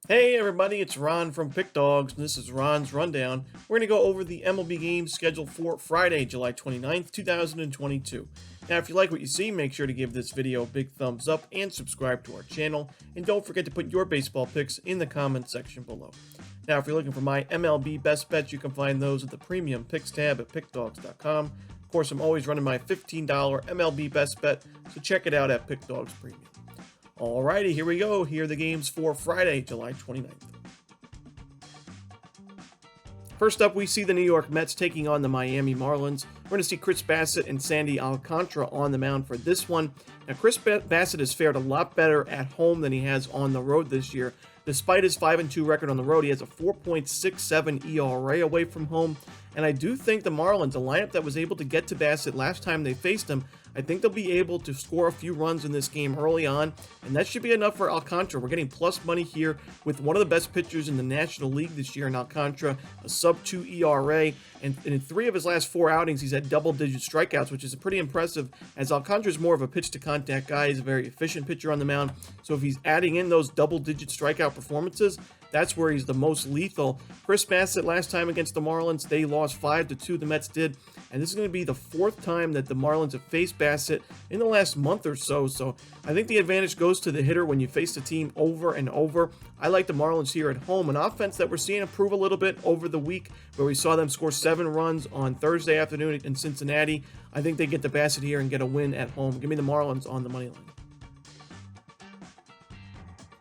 Hey everybody, it's Ron from Pick Dawgz, and this is Ron's Rundown. We're going to go over the MLB games scheduled for Friday, July 29th, 2022. Now, if you like what you see, make sure to give this video a big thumbs up and subscribe to our channel. And don't forget to put your baseball picks in the comment section below. Now, if you're looking for my MLB best bets, you can find those at the premium picks tab at pickdawgz.com. Of course, I'm always running my $15 MLB best bet, so check it out at Pickdawgz Premium. Alrighty, here we go. Here are the games for Friday, July 29th. First up, we see the New York Mets taking on the Miami Marlins. We're going to see Chris Bassitt and Sandy Alcantara on the mound for this one. Now, Chris Bassitt has fared a lot better at home than he has on the road this year. Despite his 5-2 record on the road, he has a 4.67 ERA away from home. And I do think the Marlins, a lineup that was able to get to Bassitt last time they faced him, I think they'll be able to score a few runs in this game early on, and that should be enough for Alcantara. We're getting plus money here with one of the best pitchers in the National League this year in Alcantara, a sub-2 ERA, and in 3 of his last 4 outings, he's had double-digit strikeouts, which is pretty impressive, as Alcantara is more of a pitch-to-contact guy. He's a very efficient pitcher on the mound, so if he's adding in those double-digit strikeout performances, that's where he's the most lethal. Chris Bassitt, last time against the Marlins, they lost 5-2, the Mets did, and this is going to be the 4th time that the Marlins have faced Bassitt in the last month or so, so I think the advantage goes to the hitter when you face the team over and over. I like the Marlins here at home, an offense that we're seeing improve a little bit over the week, where we saw them score 7 runs on Thursday afternoon in Cincinnati. I think they get the Bassitt here and get a win at home. Give me the Marlins on the money line.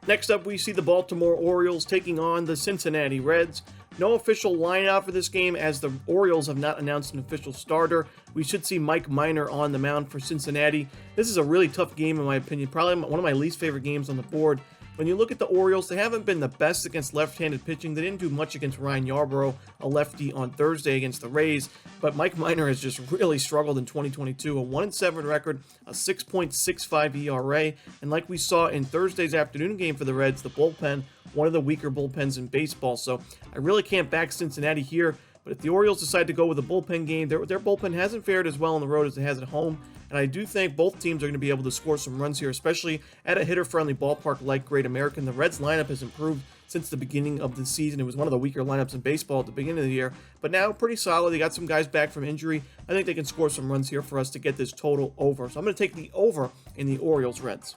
Next up, we see the Baltimore Orioles taking on the Cincinnati Reds. No official lineup for this game, as the Orioles have not announced an official starter. We should see Mike Minor on the mound for Cincinnati. This is a really tough game in my opinion, probably one of my least favorite games on the board. When you look at the Orioles, they haven't been the best against left-handed pitching. They didn't do much against Ryan Yarbrough, a lefty, on Thursday against the Rays. But Mike Minor has just really struggled in 2022. A 1-7 record, a 6.65 ERA. And like we saw in Thursday's afternoon game for the Reds, the bullpen, one of the weaker bullpens in baseball. So I really can't back Cincinnati here. But if the Orioles decide to go with a bullpen game, their bullpen hasn't fared as well on the road as it has at home. And I do think both teams are going to be able to score some runs here, especially at a hitter-friendly ballpark like Great American. The Reds lineup has improved since the beginning of the season. It was one of the weaker lineups in baseball at the beginning of the year, but now pretty solid. They got some guys back from injury. I think they can score some runs here for us to get this total over. So I'm going to take the over in the Orioles-Reds.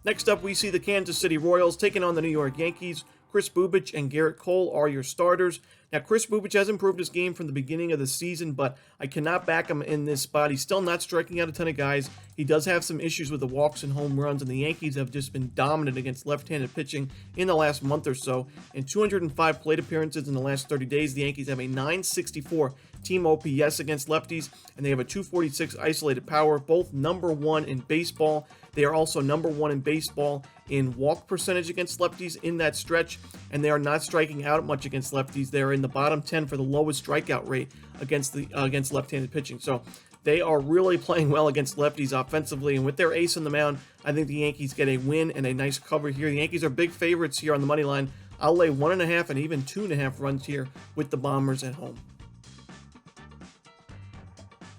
Next up, we see the Kansas City Royals taking on the New York Yankees. Chris Bubic and Garrett Cole are your starters. Now, Chris Bubic has improved his game from the beginning of the season, but I cannot back him in this spot. He's still not striking out a ton of guys. He does have some issues with the walks and home runs, and the Yankees have just been dominant against left-handed pitching in the last month or so. In 205 plate appearances in the last 30 days, the Yankees have a 964 team OPS against lefties, and they have a 246 isolated power, both number 1 in baseball. They are also number 1 in baseball in walk percentage against lefties in that stretch, and they are not striking out much against lefties. They're in the bottom 10 for the lowest strikeout rate against left-handed pitching. So they are really playing well against lefties offensively, and with their ace on the mound, I think the Yankees get a win and a nice cover here. The Yankees are big favorites here on the money line. I'll lay 1.5 and even 2.5 runs here with the Bombers at home.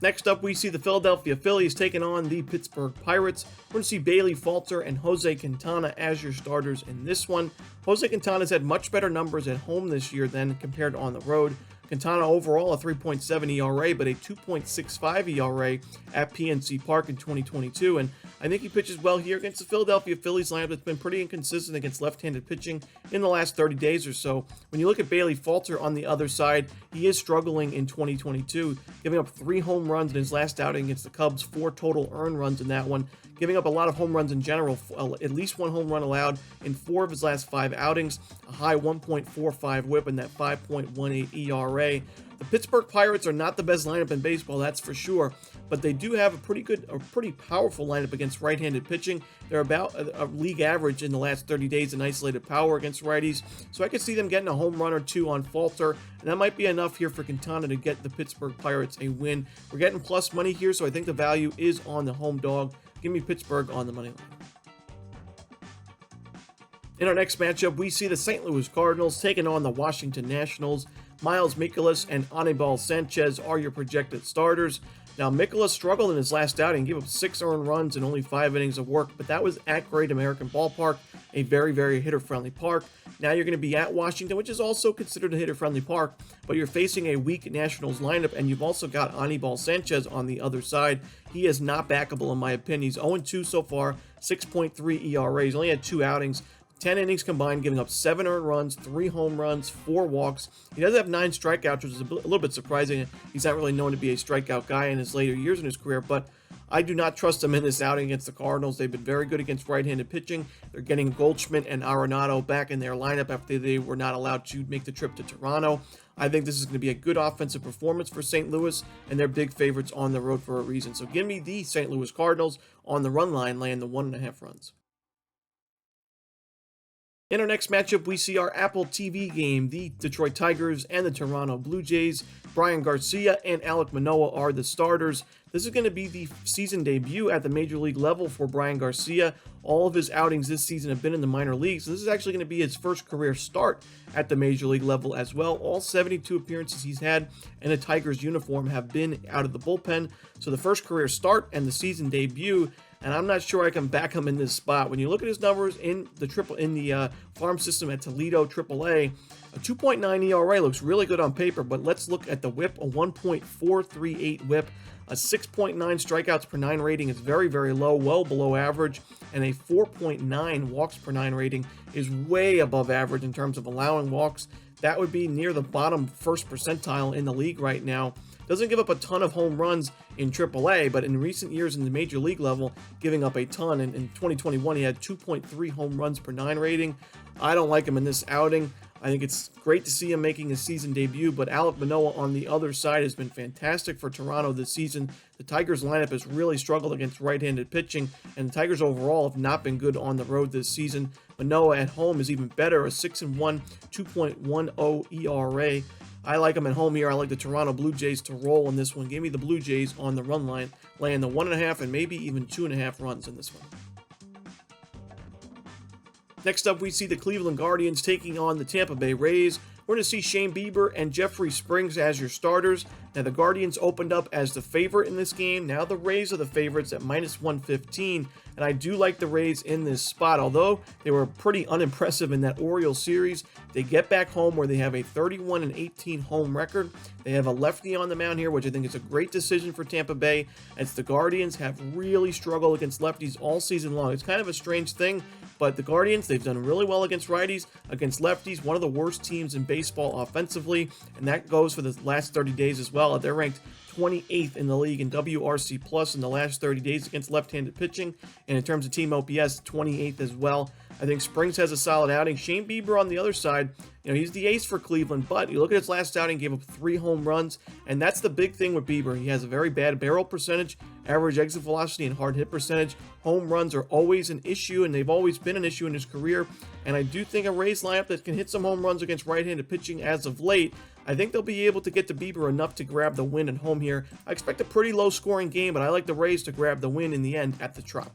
Next up, we see the Philadelphia Phillies taking on the Pittsburgh Pirates. We're going to see Bailey Falter and Jose Quintana as your starters in this one. Jose Quintana's had much better numbers at home this year than compared to on the road. Quintana overall a 3.7 ERA, but a 2.65 ERA at PNC Park in 2022. And I think he pitches well here against the Philadelphia Phillies lineup that's been pretty inconsistent against left-handed pitching in the last 30 days or so. When you look at Bailey Falter on the other side, he is struggling in 2022, giving up 3 home runs in his last outing against the Cubs, 4 total earned runs in that one, giving up a lot of home runs in general, at least 1 home run allowed in 4 of his last 5 outings, a high 1.45 whip and that 5.18 ERA. The Pittsburgh Pirates are not the best lineup in baseball, that's for sure, but they do have a pretty powerful lineup against right-handed pitching. They're about a league average in the last 30 days in isolated power against righties, so I could see them getting a home run or 2 on Falter, and that might be enough here for Quintana to get the Pittsburgh Pirates a win. We're getting plus money here, so I think the value is on the home dog. Give me Pittsburgh on the money line. In our next matchup, we see the St. Louis Cardinals taking on the Washington Nationals. Miles Mikolas and Anibal Sanchez are your projected starters. Now, Mikolas struggled in his last outing, gave up 6 earned runs and only 5 innings of work, but that was at Great American Ballpark. a very, very hitter-friendly park. Now you're going to be at Washington, which is also considered a hitter-friendly park, but you're facing a weak Nationals lineup, and you've also got Anibal Sanchez on the other side. He is not backable in my opinion. He's 0-2 so far, 6.3 ERA. He's only had 2 outings. 10 innings combined, giving up 7 earned runs, 3 home runs, 4 walks. He does have 9 strikeouts, which is a little bit surprising. He's not really known to be a strikeout guy in his later years in his career, but I do not trust him in this outing against the Cardinals. They've been very good against right-handed pitching. They're getting Goldschmidt and Arenado back in their lineup after they were not allowed to make the trip to Toronto. I think this is going to be a good offensive performance for St. Louis, and they're big favorites on the road for a reason. So give me the St. Louis Cardinals on the run line, laying the 1.5 runs. In our next matchup, we see our Apple TV game. The Detroit Tigers and the Toronto Blue Jays. Brian Garcia and Alek Manoah are the starters. This is going to be the season debut at the major league level for Brian Garcia. All of his outings this season have been in the minor leagues. So this is actually going to be his first career start at the major league level as well. All 72 appearances he's had in a Tigers uniform have been out of the bullpen. So the first career start and the season debut. And I'm not sure I can back him in this spot. When you look at his numbers in the farm system at Toledo AAA, a 2.9 ERA looks really good on paper, but let's look at the whip, a 1.438 whip, a 6.9 strikeouts per 9 rating is very, very low, well below average, and a 4.9 walks per 9 rating is way above average in terms of allowing walks. That would be near the bottom first percentile in the league right now. Doesn't give up a ton of home runs in AAA, but in recent years in the major league level, giving up a ton. In 2021, he had 2.3 home runs per 9 rating. I don't like him in this outing. I think it's great to see him making his season debut, but Alek Manoah on the other side has been fantastic for Toronto this season. The Tigers lineup has really struggled against right-handed pitching, and the Tigers overall have not been good on the road this season. Manoah at home is even better, a 6-1, 2.10 ERA. I like him at home here. I like the Toronto Blue Jays to roll in this one. Give me the Blue Jays on the run line, laying the 1.5 and maybe even 2.5 runs in this one. Next up, we see the Cleveland Guardians taking on the Tampa Bay Rays. We're going to see Shane Bieber and Jeffrey Springs as your starters. Now, the Guardians opened up as the favorite in this game. Now the Rays are the favorites at -115, and I do like the Rays in this spot. Although they were pretty unimpressive in that Orioles series, they get back home where they have a 31-18 home record. They have a lefty on the mound here, which I think is a great decision for Tampa Bay, as the Guardians have really struggled against lefties all season long. It's kind of a strange thing, but the Guardians, they've done really well against righties, against lefties, one of the worst teams in baseball offensively, and that goes for the last 30 days as well. They're ranked 28th in the league in WRC plus in the last 30 days against left-handed pitching, and in terms of team OPS, 28th as well. I think Springs has a solid outing. Shane Bieber on the other side, he's the ace for Cleveland, but you look at his last outing, gave up 3 home runs, and that's the big thing with Bieber. He has a very bad barrel percentage, average exit velocity, and hard hit percentage. Home runs are always an issue, and they've always been an issue in his career, and I do think a Rays lineup that can hit some home runs against right-handed pitching as of late, I think they'll be able to get to Bieber enough to grab the win at home here. I expect a pretty low-scoring game, but I like the Rays to grab the win in the end at the Trop.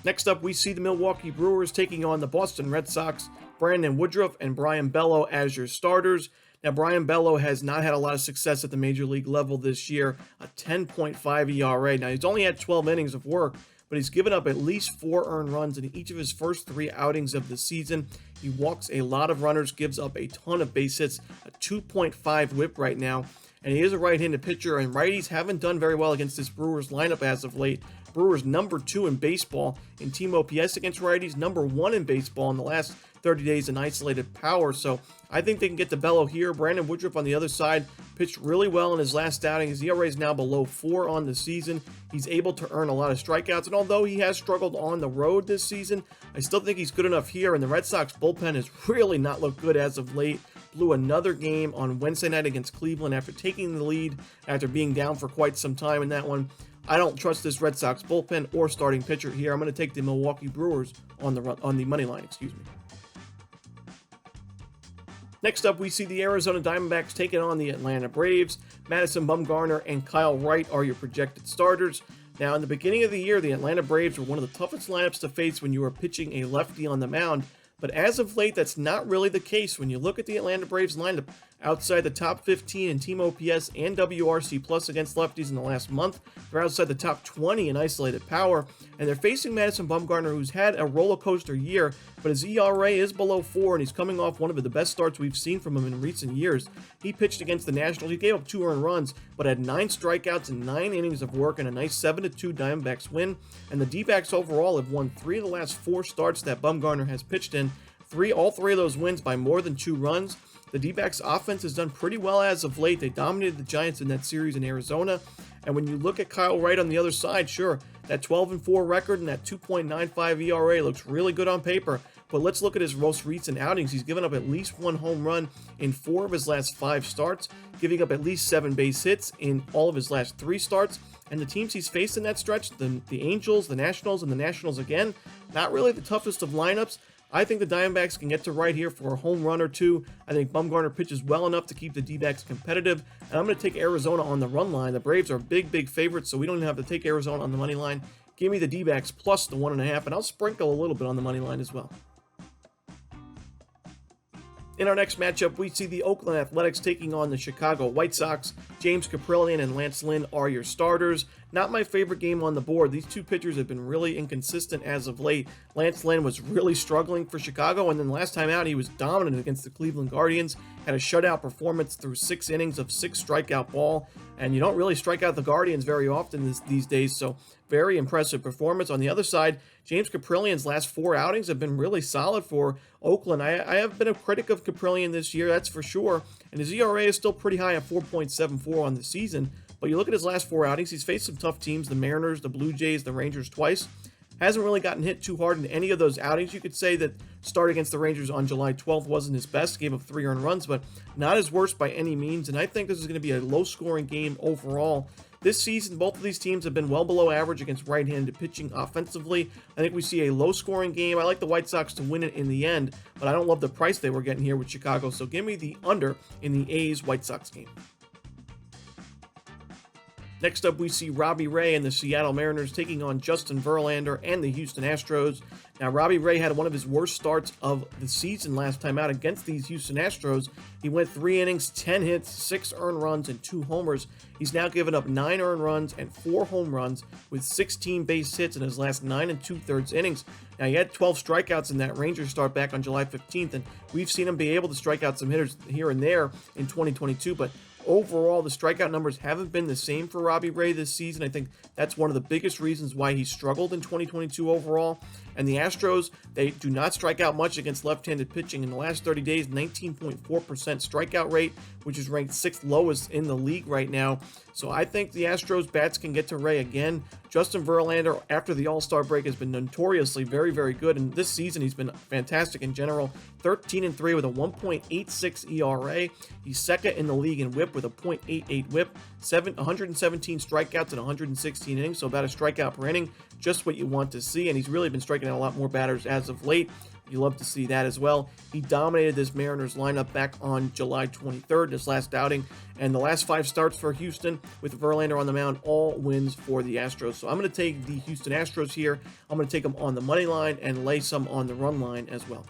Next up, we see the Milwaukee Brewers taking on the Boston Red Sox. Brandon Woodruff and Brian Bello as your starters. Now, Brian Bello has not had a lot of success at the major league level this year, a 10.5 ERA. Now, he's only had 12 innings of work, but he's given up at least 4 earned runs in each of his first 3 outings of the season. He walks a lot of runners, gives up a ton of base hits, a 2.5 whip right now, and he is a right-handed pitcher, and righties haven't done very well against this Brewers lineup as of late. Brewers number 2 in baseball in team OPS against righties, number 1 in baseball in the last 30 days in isolated power. So I think they can get to Bello here. Brandon Woodruff on the other side pitched really well in his last outing. His ERA is now below 4 on the season. He's able to earn a lot of strikeouts, and although he has struggled on the road this season, I still think he's good enough here, and the Red Sox bullpen has really not looked good as of late. Blew another game on Wednesday night against Cleveland after taking the lead after being down for quite some time in that one. I don't trust this Red Sox bullpen or starting pitcher here. I'm going to take the Milwaukee Brewers on the money line. Next up, we see the Arizona Diamondbacks taking on the Atlanta Braves. Madison Bumgarner and Kyle Wright are your projected starters. Now, in the beginning of the year, the Atlanta Braves were one of the toughest lineups to face when you were pitching a lefty on the mound. But as of late, that's not really the case. When you look at the Atlanta Braves lineup, outside the top 15 in team OPS and WRC plus against lefties in the last month. They're outside the top 20 in isolated power, and they're facing Madison Bumgarner, who's had a roller coaster year, but his ERA is below 4, and he's coming off one of the best starts we've seen from him in recent years. He pitched against the Nationals. He gave up 2 earned runs, but had 9 strikeouts and 9 innings of work and a nice 7-2 Diamondbacks win. And the D-backs overall have won 3 of the last 4 starts that Bumgarner has pitched in. All three of those wins by more than 2 runs. The D-backs offense has done pretty well as of late. They dominated the Giants in that series in Arizona. And when you look at Kyle Wright on the other side, sure, that 12-4 record and that 2.95 ERA looks really good on paper. But let's look at his most recent outings. He's given up at least 1 home run in 4 of his last 5 starts, giving up at least 7 base hits in all of his last 3 starts. And the teams he's faced in that stretch, the Angels, the Nationals, and the Nationals again, not really the toughest of lineups. I think the Diamondbacks can get to right here for a home run or 2. I think Bumgarner pitches well enough to keep the D-backs competitive. And I'm going to take Arizona on the run line. The Braves are big favorites, so we don't even have to take Arizona on the money line. Give me the D-backs plus the 1.5, and I'll sprinkle a little bit on the money line as well. In our next matchup, we see the Oakland Athletics taking on the Chicago White Sox. James Kaprielian and Lance Lynn are your starters. Not my favorite game on the board. These 2 pitchers have been really inconsistent as of late. Lance Lynn was really struggling for Chicago, and then last time out, he was dominant against the Cleveland Guardians. Had a shutout performance through 6 innings of 6 strikeout ball, and you don't really strike out the Guardians very often these days, so very impressive performance. On the other side, James Kaprielian's last 4 outings have been really solid for Oakland. I have been a critic of Kaprielian this year, that's for sure, and his ERA is still pretty high at 4.74 on the season. But you look at his last 4 outings, he's faced some tough teams, the Mariners, the Blue Jays, the Rangers twice. Hasn't really gotten hit too hard in any of those outings. You could say that start against the Rangers on July 12th wasn't his best, gave up 3 earned runs, but not his worst by any means. And I think this is going to be a low-scoring game overall. This season, both of these teams have been well below average against right-handed pitching offensively. I think we see a low-scoring game. I like the White Sox to win it in the end, but I don't love the price they were getting here with Chicago, so give me the under in the A's-White Sox game. Next up, we see Robbie Ray and the Seattle Mariners taking on Justin Verlander and the Houston Astros. Now, Robbie Ray had one of his worst starts of the season last time out against these Houston Astros. He went 3 innings, 10 hits, 6 earned runs, and 2 homers. He's now given up 9 earned runs and 4 home runs with 16 base hits in his last 9 2/3 innings. Now, he had 12 strikeouts in that Rangers start back on July 15th, and we've seen him be able to strike out some hitters here and there in 2022, but overall, the strikeout numbers haven't been the same for Robbie Ray this season. I think that's one of the biggest reasons why he struggled in 2022 overall. And the Astros, they do not strike out much against left-handed pitching. In the last 30 days, 19.4% strikeout rate, which is ranked 6th lowest in the league right now. So I think the Astros bats can get to Ray again. Justin Verlander, after the All-Star break, has been notoriously very good. And this season, he's been fantastic in general. 13-3 with a 1.86 ERA. He's second in the league in WHIP with a .88 WHIP. 117 strikeouts and 116 innings, so about a strikeout per inning. Just what you want to see, and he's really been striking out a lot more batters as of late. You love to see that as well. He dominated this Mariners lineup back on July 23rd, this last outing, and the last 5 starts for Houston with Verlander on the mound, all wins for the Astros. So I'm going to take the Houston Astros here. I'm going to take them on the money line and lay some on the run line as well.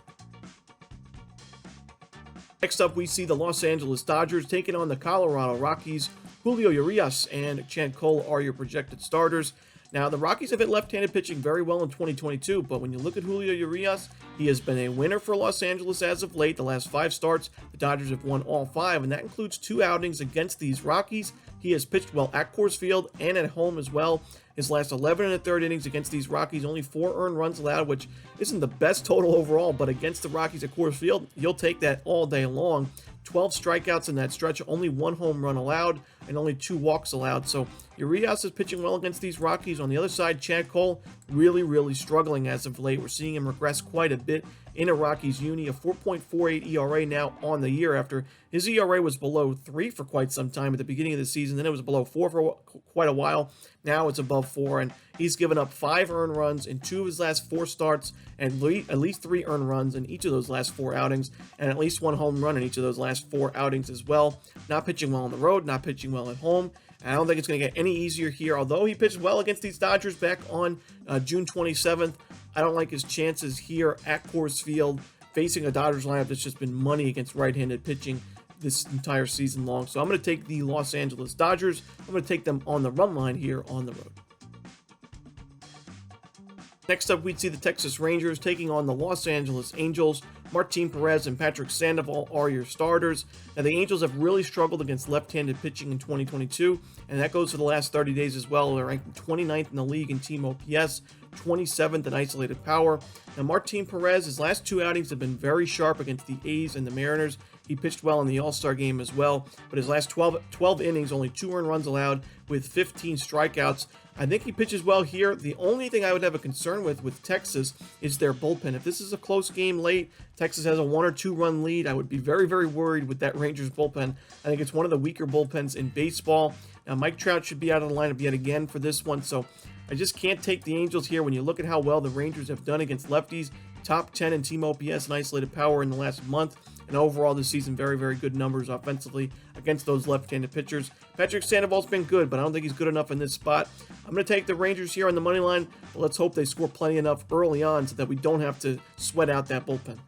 Next up, we see the Los Angeles Dodgers taking on the Colorado Rockies. Julio Urias and Chad Cole are your projected starters. Now, the Rockies have hit left-handed pitching very well in 2022, but when you look at Julio Urias, he has been a winner for Los Angeles as of late. The last 5 starts, the Dodgers have won all 5, and that includes 2 outings against these Rockies. He has pitched well at Coors Field and at home as well. His last 11 1/3 innings against these Rockies, only 4 earned runs allowed, which isn't the best total overall, but against the Rockies at Coors Field, you'll take that all day long. 12 strikeouts in that stretch, only 1 home run allowed, and only 2 walks allowed. So Urias is pitching well against these Rockies. On the other side, Chad Cole really struggling as of late. We're seeing him regress quite a bit in a Rockies uni, a 4.48 ERA now on the year after his ERA was below 3 for quite some time at the beginning of the season. Then it was below 4 for quite a while. Now it's above 4, and he's given up 5 earned runs in 2 of his last 4 starts, and at least 3 earned runs in each of those last 4 outings, and at least 1 home run in each of those last 4 outings as well. Not pitching well on the road, not pitching well at home. I don't think it's going to get any easier here. Although he pitched well against these Dodgers back on June 27th, I don't like his chances here at Coors Field, facing a Dodgers lineup that's just been money against right-handed pitching. this entire season long. So I'm going to take the Los Angeles Dodgers. I'm going to take them on the run line here on the road. Next up, we'd see the Texas Rangers taking on the Los Angeles Angels. Martin Perez and Patrick Sandoval are your starters. Now, the Angels have really struggled against left-handed pitching in 2022, and that goes for the last 30 days as well. They're ranked 29th in the league in team OPS, 27th in isolated power. Now, Martin Perez, his last 2 outings have been very sharp against the A's and the Mariners. He pitched well in the All-Star game as well, but his last 12 innings, only 2 earned runs allowed with 15 strikeouts. I think he pitches well here. The only thing I would have a concern with Texas is their bullpen. If this is a close game late, Texas has a 1 or 2 run lead, I would be very, very worried with that Rangers bullpen. I think it's one of the weaker bullpens in baseball. Now, Mike Trout should be out of the lineup yet again for this one, so I just can't take the Angels here. When you look at how well the Rangers have done against lefties, top 10 in team OPS and isolated power in the last month, and overall this season, very, very good numbers offensively against those left-handed pitchers. Patrick Sandoval's been good, but I don't think he's good enough in this spot. I'm going to take the Rangers here on the money line, but let's hope they score plenty enough early on so that we don't have to sweat out that bullpen.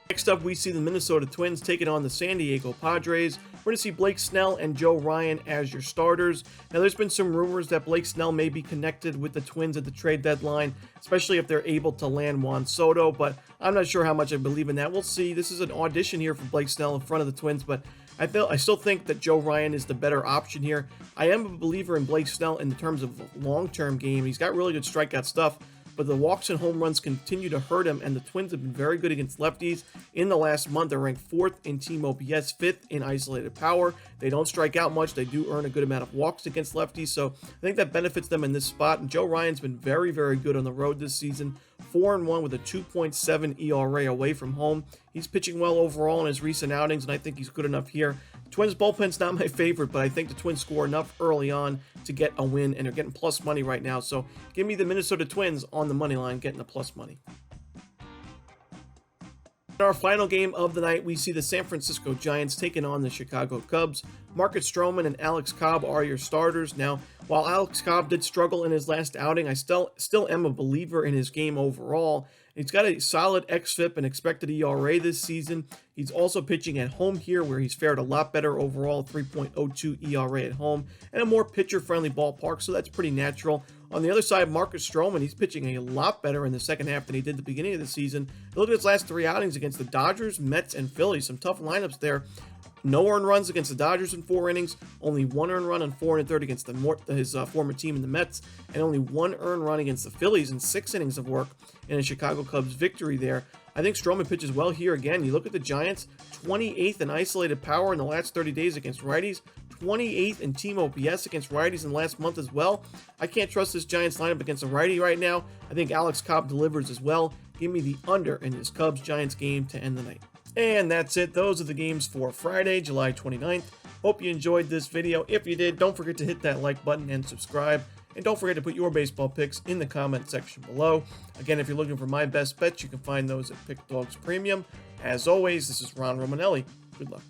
Next up, we see the Minnesota Twins taking on the San Diego Padres. We're going to see Blake Snell and Joe Ryan as your starters. Now, there's been some rumors that Blake Snell may be connected with the Twins at the trade deadline, especially if they're able to land Juan Soto, but I'm not sure how much I believe in that. We'll see. This is an audition here for Blake Snell in front of the Twins, but I still think that Joe Ryan is the better option here. I am a believer in Blake Snell in terms of long-term game. He's got really good strikeout stuff, but the walks and home runs continue to hurt him, and the Twins have been very good against lefties. In the last month, they're ranked 4th in team OPS, 5th in isolated power. They don't strike out much. They do earn a good amount of walks against lefties, so I think that benefits them in this spot. And Joe Ryan's been very, very good on the road this season, 4-1 with a 2.7 ERA away from home. He's pitching well overall in his recent outings, and I think he's good enough here. Twins bullpen's not my favorite, but I think the Twins score enough early on to get a win, and they're getting plus money right now. So give me the Minnesota Twins on the money line, getting the plus money. In our final game of the night, we see the San Francisco Giants taking on the Chicago Cubs. Marcus Stroman and Alex Cobb are your starters. Now, while Alex Cobb did struggle in his last outing, I still am a believer in his game overall. He's got a solid xFIP and expected ERA this season. He's also pitching at home here, where he's fared a lot better overall, 3.02 ERA at home, and a more pitcher-friendly ballpark, so that's pretty natural. On the other side, Marcus Stroman, he's pitching a lot better in the second half than he did at the beginning of the season. Look at his last 3 outings against the Dodgers, Mets, and Phillies. Some tough lineups there. No earned runs against the Dodgers in 4 innings, only 1 earned run in 4 1/3 against his former team in the Mets, and only 1 earned run against the Phillies in 6 innings of work in a Chicago Cubs victory there. I think Stroman pitches well here again. You look at the Giants, 28th in isolated power in the last 30 days against righties, 28th in team OPS against righties in the last month as well. I can't trust this Giants lineup against a righty right now. I think Alex Cobb delivers as well. Give me the under in this Cubs-Giants game to end the night. And that's it. Those are the games for Friday, July 29th. Hope you enjoyed this video. If you did, don't forget to hit that like button and subscribe. And don't forget to put your baseball picks in the comment section below. Again, if you're looking for my best bets, you can find those at Pick Dawgz Premium. As always, this is Ron Romanelli. Good luck.